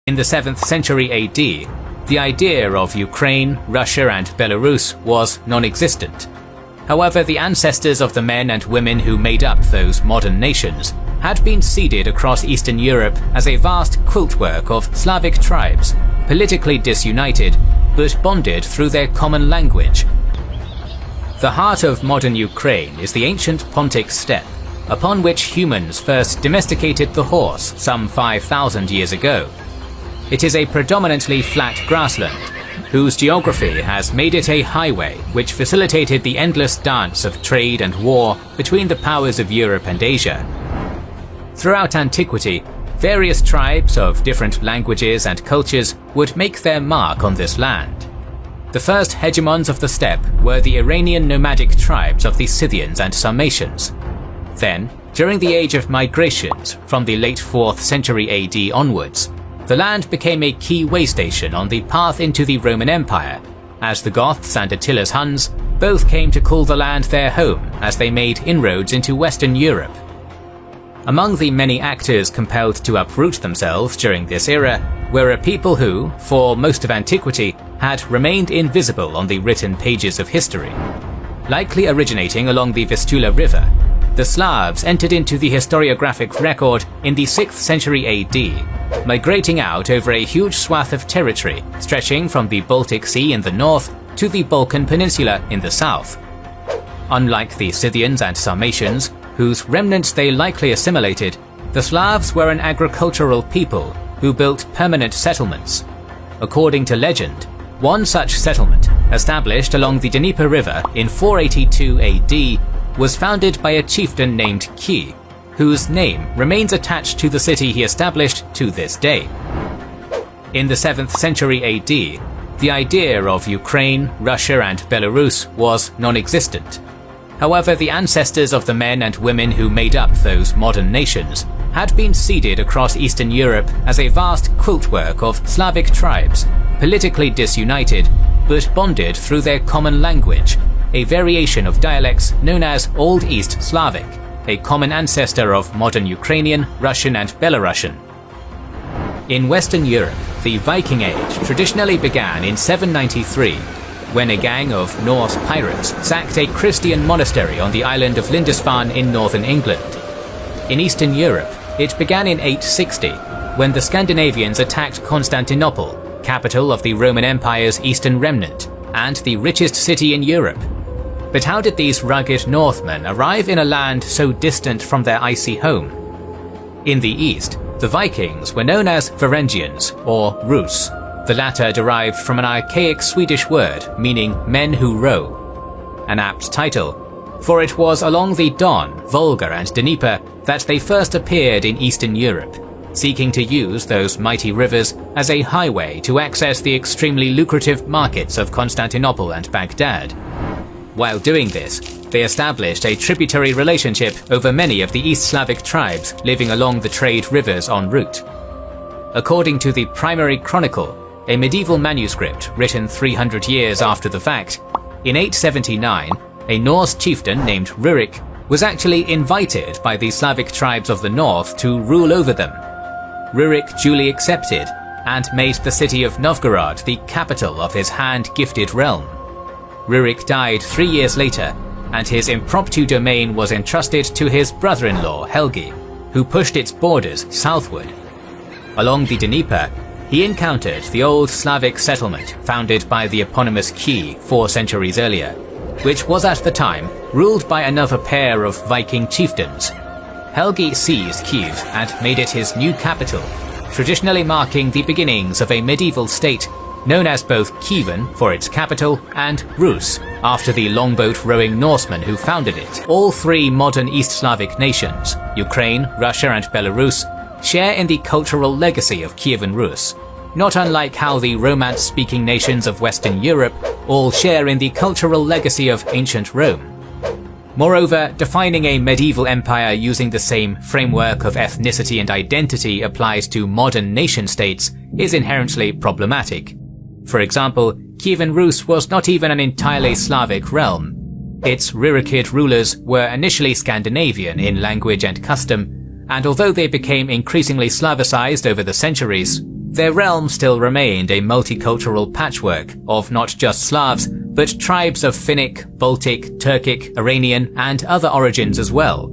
In the 7th century AD, the idea of Ukraine, Russia and Belarus was non-existent. However, the ancestors of the men and women who made up those modern nations had been seeded across Eastern Europe as a vast quiltwork of Slavic tribes, politically disunited, but bonded through their common language. The heart of modern Ukraine is the ancient Pontic steppe, upon which humans first domesticated the horse some 5,000 years ago. It is a predominantly flat grassland, whose geography has made it a highway which facilitated the endless dance of trade and war between the powers of Europe and Asia. Throughout antiquity, various tribes of different languages and cultures would make their mark on this land. The first hegemons of the steppe were the Iranian nomadic tribes of the Scythians and Sarmatians. Then, during the age of migrations from the late 4th century AD onwards, the land became a key way station on the path into the Roman Empire, as the Goths and Attila's Huns both came to call the land their home as they made inroads into Western Europe. Among the many actors compelled to uproot themselves during this era were a people who, for most of antiquity, had remained invisible on the written pages of history. Likely originating along the Vistula River, the Slavs entered into the historiographic record in the 6th century AD, migrating out over a huge swath of territory stretching from the Baltic Sea in the north to the Balkan Peninsula in the south. Unlike the Scythians and Sarmatians, whose remnants they likely assimilated, the Slavs were an agricultural people who built permanent settlements. According to legend, one such settlement, established along the Dnieper River in 482 AD, was founded by a chieftain named Ki, whose name remains attached to the city he established to this day. In the 7th century AD, the idea of Ukraine, Russia and Belarus was non-existent. However, the ancestors of the men and women who made up those modern nations had been seeded across Eastern Europe as a vast quiltwork of Slavic tribes, politically disunited, but bonded through their common language, a variation of dialects known as Old East Slavic, a common ancestor of modern Ukrainian, Russian and Belarusian. In Western Europe, the Viking Age traditionally began in 793, when a gang of Norse pirates sacked a Christian monastery on the island of Lindisfarne in northern England. In Eastern Europe, it began in 860, when the Scandinavians attacked Constantinople, capital of the Roman Empire's eastern remnant, and the richest city in Europe. But how did these rugged Northmen arrive in a land so distant from their icy home? In the east, the Vikings were known as Varangians, or Rus, the latter derived from an archaic Swedish word meaning men who row. An apt title, for it was along the Don, Volga and Dnieper that they first appeared in Eastern Europe, seeking to use those mighty rivers as a highway to access the extremely lucrative markets of Constantinople and Baghdad. While doing this, they established a tributary relationship over many of the East Slavic tribes living along the trade rivers en route. According to the Primary Chronicle, a medieval manuscript written 300 years after the fact, in 879, a Norse chieftain named Rurik was actually invited by the Slavic tribes of the north to rule over them. Rurik duly accepted and made the city of Novgorod the capital of his hand-gifted realm. Rurik died 3 years later, and his impromptu domain was entrusted to his brother-in-law Helgi, who pushed its borders southward. Along the Dnieper, he encountered the old Slavic settlement founded by the eponymous Ki 4 centuries earlier, which was at the time ruled by another pair of Viking chieftains. Helgi seized Kiev and made it his new capital, traditionally marking the beginnings of a medieval state known as both Kievan for its capital and Rus after the longboat-rowing Norsemen who founded it. All three modern East Slavic nations, Ukraine, Russia and Belarus, share in the cultural legacy of Kievan Rus, not unlike how the Romance-speaking nations of Western Europe all share in the cultural legacy of ancient Rome. Moreover, defining a medieval empire using the same framework of ethnicity and identity applies to modern nation-states is inherently problematic. For example, Kievan Rus was not even an entirely Slavic realm. Its Rurikid rulers were initially Scandinavian in language and custom, and although they became increasingly Slavicized over the centuries, Their realm still remained a multicultural patchwork of not just Slavs, but tribes of Finnic, Baltic, Turkic, Iranian, and other origins as well.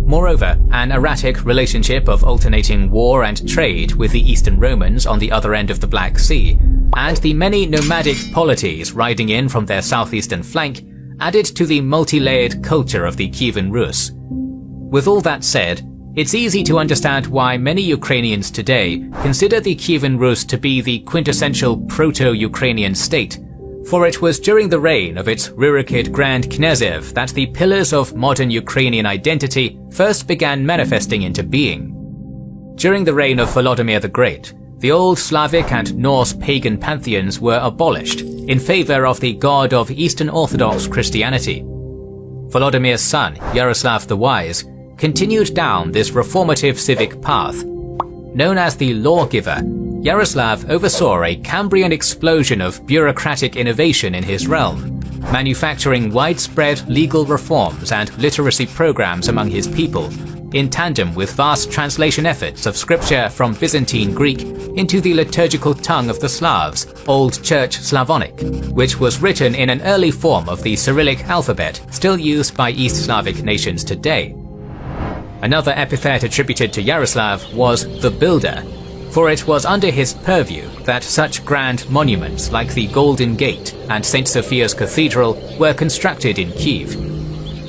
Moreover, an erratic relationship of alternating war and trade with the Eastern Romans on the other end of the Black Sea, and the many nomadic polities riding in from their southeastern flank, added to the multi-layered culture of the Kievan Rus. With all that said, it's easy to understand why many Ukrainians today consider the Kievan Rus to be the quintessential proto-Ukrainian state, for it was during the reign of its Rurikid Grand Knezev that the pillars of modern Ukrainian identity first began manifesting into being. During the reign of Volodymyr the Great, the old Slavic and Norse pagan pantheons were abolished in favor of the god of Eastern Orthodox Christianity. Volodymyr's son, Yaroslav the Wise, continued down this reformative civic path. Known as the Lawgiver, Yaroslav oversaw a Cambrian explosion of bureaucratic innovation in his realm, manufacturing widespread legal reforms and literacy programs among his people, in tandem with vast translation efforts of scripture from Byzantine Greek into the liturgical tongue of the Slavs, Old Church Slavonic, which was written in an early form of the Cyrillic alphabet still used by East Slavic nations today. Another epithet attributed to Yaroslav was the Builder, for it was under his purview that such grand monuments like the Golden Gate and St. Sophia's Cathedral were constructed in Kiev.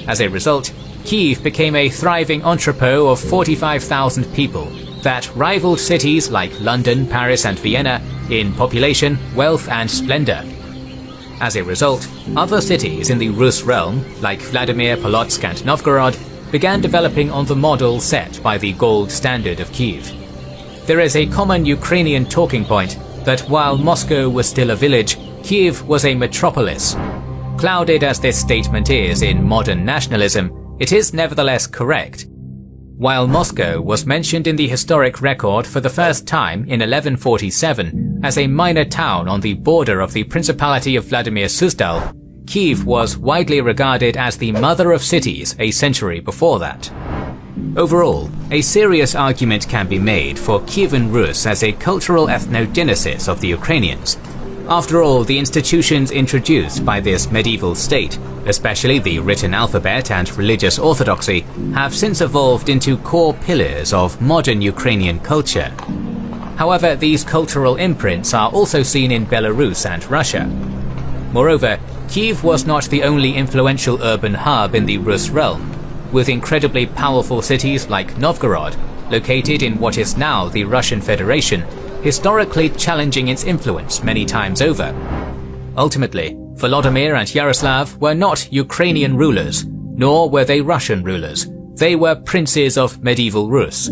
As a result, Kiev became a thriving entrepot of 45,000 people that rivaled cities like London, Paris, and Vienna in population, wealth, and splendor. As a result, other cities in the Rus realm, like Vladimir, Polotsk, and Novgorod, began developing on the model set by the gold standard of Kiev. There is a common Ukrainian talking point that while Moscow was still a village, Kiev was a metropolis. Clouded as this statement is in modern nationalism, it is nevertheless correct. While Moscow was mentioned in the historic record for the first time in 1147 as a minor town on the border of the Principality of Vladimir Suzdal, Kiev was widely regarded as the mother of cities a century before that. Overall, a serious argument can be made for Kievan Rus as a cultural ethnogenesis of the Ukrainians. After all, the institutions introduced by this medieval state, especially the written alphabet and religious orthodoxy, have since evolved into core pillars of modern Ukrainian culture. However, these cultural imprints are also seen in Belarus and Russia. Moreover, Kiev was not the only influential urban hub in the Rus realm, with incredibly powerful cities like Novgorod, located in what is now the Russian Federation, historically challenging its influence many times over. Ultimately, Volodymyr and Yaroslav were not Ukrainian rulers, nor were they Russian rulers. They were princes of medieval Rus.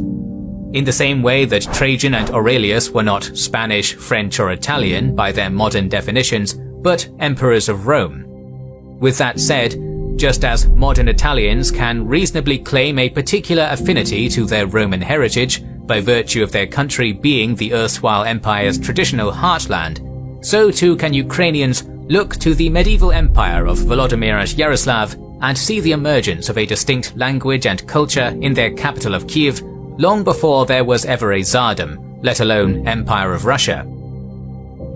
In the same way that Trajan and Aurelius were not Spanish, French, or Italian by their modern definitions, but emperors of Rome. With that said, just as modern Italians can reasonably claim a particular affinity to their Roman heritage by virtue of their country being the erstwhile empire's traditional heartland, so too can Ukrainians look to the medieval empire of Volodymyr and Yaroslav and see the emergence of a distinct language and culture in their capital of Kiev long before there was ever a Tsardom, let alone Empire of Russia.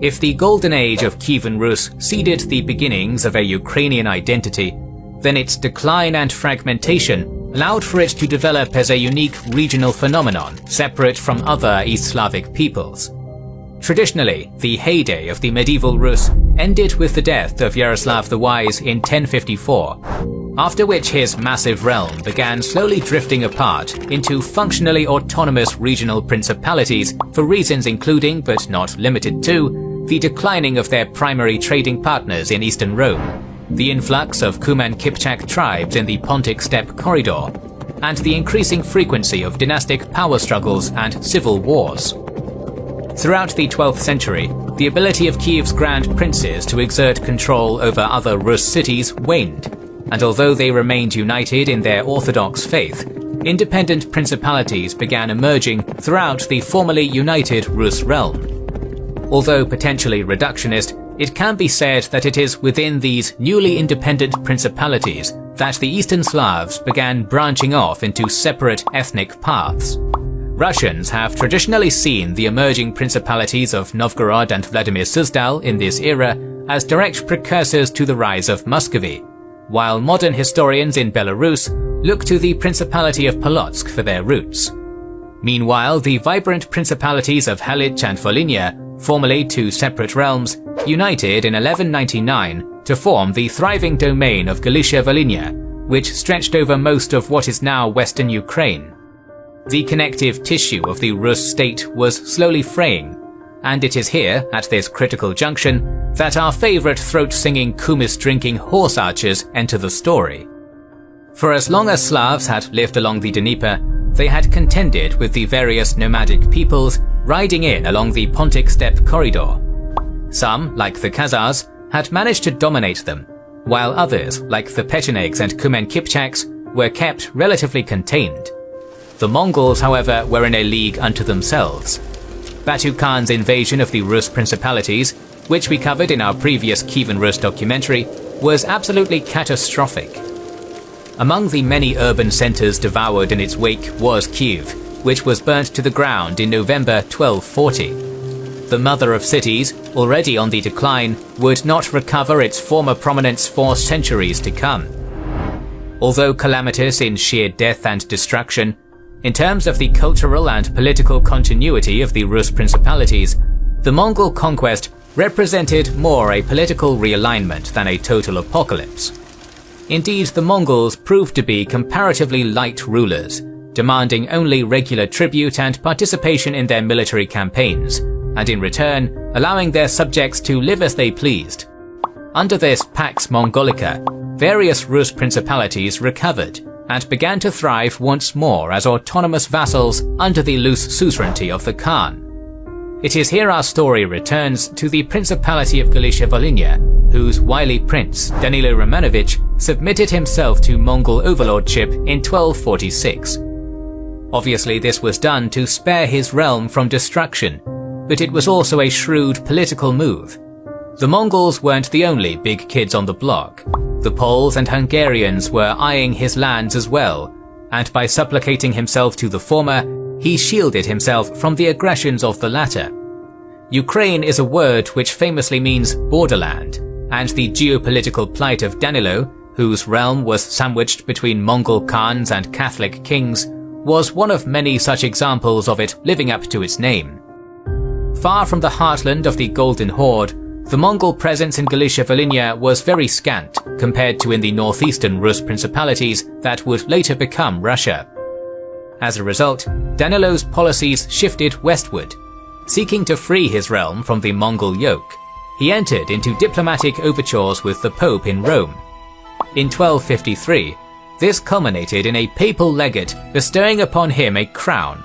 If the golden age of Kievan Rus seeded the beginnings of a Ukrainian identity, then its decline and fragmentation allowed for it to develop as a unique regional phenomenon separate from other East Slavic peoples. Traditionally, the heyday of the medieval Rus ended with the death of Yaroslav the Wise in 1054, after which his massive realm began slowly drifting apart into functionally autonomous regional principalities for reasons including, but not limited to, the declining of their primary trading partners in eastern Rome, the influx of Kuman-Kipchak tribes in the Pontic steppe corridor, and the increasing frequency of dynastic power struggles and civil wars. Throughout the 12th century, the ability of Kiev's grand princes to exert control over other Rus cities waned, and although they remained united in their orthodox faith, independent principalities began emerging throughout the formerly united Rus realm. Although potentially reductionist, it can be said that it is within these newly independent principalities that the Eastern Slavs began branching off into separate ethnic paths. Russians have traditionally seen the emerging principalities of Novgorod and Vladimir Suzdal in this era as direct precursors to the rise of Muscovy, while modern historians in Belarus look to the Principality of Polotsk for their roots. Meanwhile, the vibrant principalities of Halych and Volhynia, formerly two separate realms, united in 1199 to form the thriving domain of Galicia-Volhynia, which stretched over most of what is now western Ukraine. The connective tissue of the Rus state was slowly fraying, and it is here, at this critical junction, that our favorite throat-singing kumis-drinking horse archers enter the story. For as long as Slavs had lived along the Dnieper, they had contended with the various nomadic peoples riding in along the Pontic steppe corridor. Some, like the Khazars, had managed to dominate them, while others, like the Pechenegs and Kumen Kipchaks, were kept relatively contained. The Mongols, however, were in a league unto themselves. Batu Khan's invasion of the Rus principalities, which we covered in our previous Kievan Rus documentary, was absolutely catastrophic. Among the many urban centers devoured in its wake was Kiev, which was burnt to the ground in November 1240. The mother of cities, already on the decline, would not recover its former prominence for centuries to come. Although calamitous in sheer death and destruction, in terms of the cultural and political continuity of the Rus principalities, the Mongol conquest represented more a political realignment than a total apocalypse. Indeed, the Mongols proved to be comparatively light rulers, demanding only regular tribute and participation in their military campaigns, and in return, allowing their subjects to live as they pleased. Under this Pax Mongolica, various Rus principalities recovered and began to thrive once more as autonomous vassals under the loose suzerainty of the Khan. It is here our story returns to the Principality of Galicia-Volhynia, whose wily prince, Danilo Romanovich, submitted himself to Mongol overlordship in 1246. Obviously, this was done to spare his realm from destruction, but it was also a shrewd political move. The Mongols weren't the only big kids on the block. The Poles and Hungarians were eyeing his lands as well, and by supplicating himself to the former, he shielded himself from the aggressions of the latter. Ukraine is a word which famously means borderland, and the geopolitical plight of Danilo, whose realm was sandwiched between Mongol Khans and Catholic kings, was one of many such examples of it living up to its name. Far from the heartland of the Golden Horde, the Mongol presence in Galicia-Volhynia was very scant compared to in the northeastern Rus principalities that would later become Russia. As a result, Danilo's policies shifted westward. Seeking to free his realm from the Mongol yoke, he entered into diplomatic overtures with the Pope in Rome. In 1253, this culminated in a papal legate bestowing upon him a crown.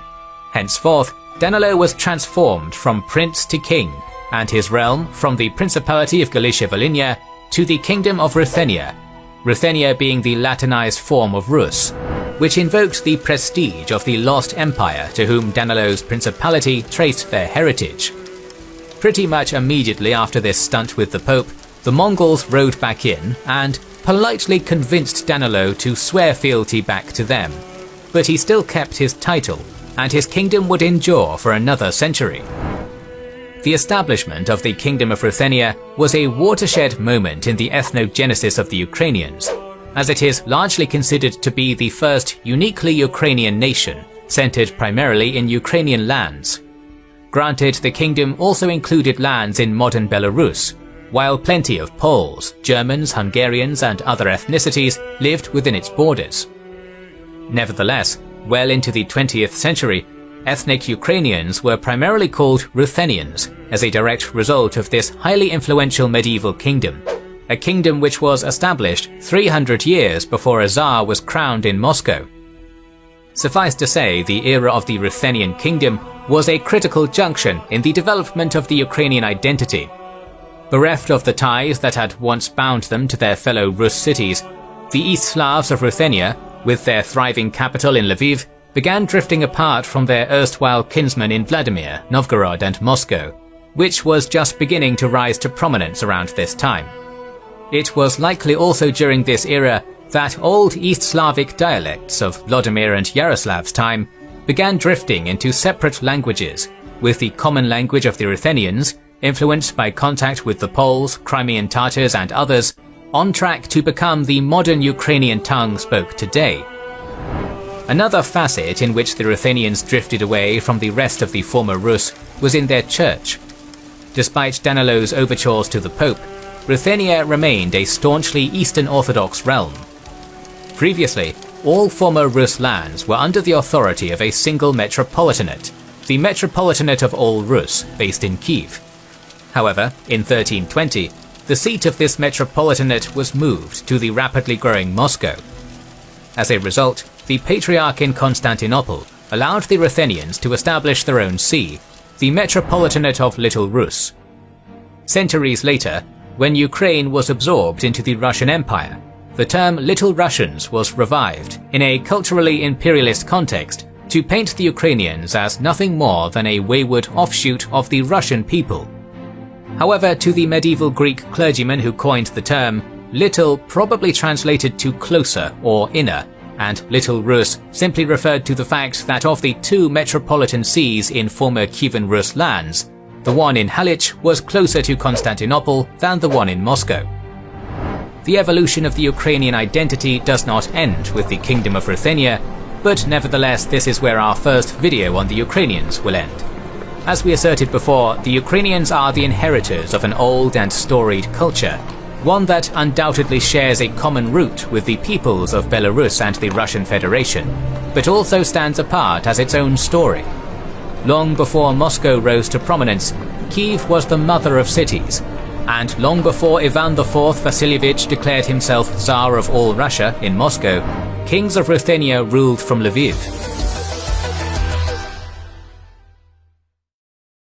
Henceforth, Danilo was transformed from prince to king, and his realm from the Principality of Galicia-Volhynia to the Kingdom of Ruthenia, Ruthenia being the Latinized form of Rus, which invoked the prestige of the lost empire to whom Danilo's principality traced their heritage. Pretty much immediately after this stunt with the Pope, the Mongols rode back in and politely convinced Danilo to swear fealty back to them, but he still kept his title, and his kingdom would endure for another century. The establishment of the Kingdom of Ruthenia was a watershed moment in the ethnogenesis of the Ukrainians, as it is largely considered to be the first uniquely Ukrainian nation, centered primarily in Ukrainian lands. Granted, the kingdom also included lands in modern Belarus, while plenty of Poles, Germans, Hungarians, and other ethnicities lived within its borders. Nevertheless, well into the 20th century, ethnic Ukrainians were primarily called Ruthenians as a direct result of this highly influential medieval kingdom, a kingdom which was established 300 years before a Tsar was crowned in Moscow. Suffice to say, the era of the Ruthenian kingdom was a critical junction in the development of the Ukrainian identity. Bereft of the ties that had once bound them to their fellow Rus cities, the East Slavs of Ruthenia, with their thriving capital in Lviv, began drifting apart from their erstwhile kinsmen in Vladimir, Novgorod, and Moscow, which was just beginning to rise to prominence around this time. It was likely also during this era that old East Slavic dialects of Vladimir and Yaroslav's time began drifting into separate languages, with the common language of the Ruthenians, influenced by contact with the Poles, Crimean Tatars and others, on track to become the modern Ukrainian tongue spoke today. Another facet in which the Ruthenians drifted away from the rest of the former Rus was in their church. Despite Danilo's overtures to the Pope, Ruthenia remained a staunchly Eastern Orthodox realm. Previously, all former Rus lands were under the authority of a single metropolitanate, the Metropolitanate of all Rus, based in Kiev. However, in 1320, the seat of this metropolitanate was moved to the rapidly growing Moscow. As a result, the Patriarch in Constantinople allowed the Ruthenians to establish their own see, the Metropolitanate of Little Rus. Centuries later, when Ukraine was absorbed into the Russian Empire, the term Little Russians was revived in a culturally imperialist context to paint the Ukrainians as nothing more than a wayward offshoot of the Russian people. However, to the medieval Greek clergyman who coined the term, Little probably translated to closer or inner, and Little Rus simply referred to the fact that of the two metropolitan sees in former Kievan Rus lands, the one in Halych was closer to Constantinople than the one in Moscow. The evolution of the Ukrainian identity does not end with the Kingdom of Ruthenia, but nevertheless this is where our first video on the Ukrainians will end. As we asserted before, the Ukrainians are the inheritors of an old and storied culture, one that undoubtedly shares a common root with the peoples of Belarus and the Russian Federation, but also stands apart as its own story. Long before Moscow rose to prominence, Kiev was the mother of cities, and long before Ivan IV Vasilievich declared himself Tsar of all Russia in Moscow, kings of Ruthenia ruled from Lviv.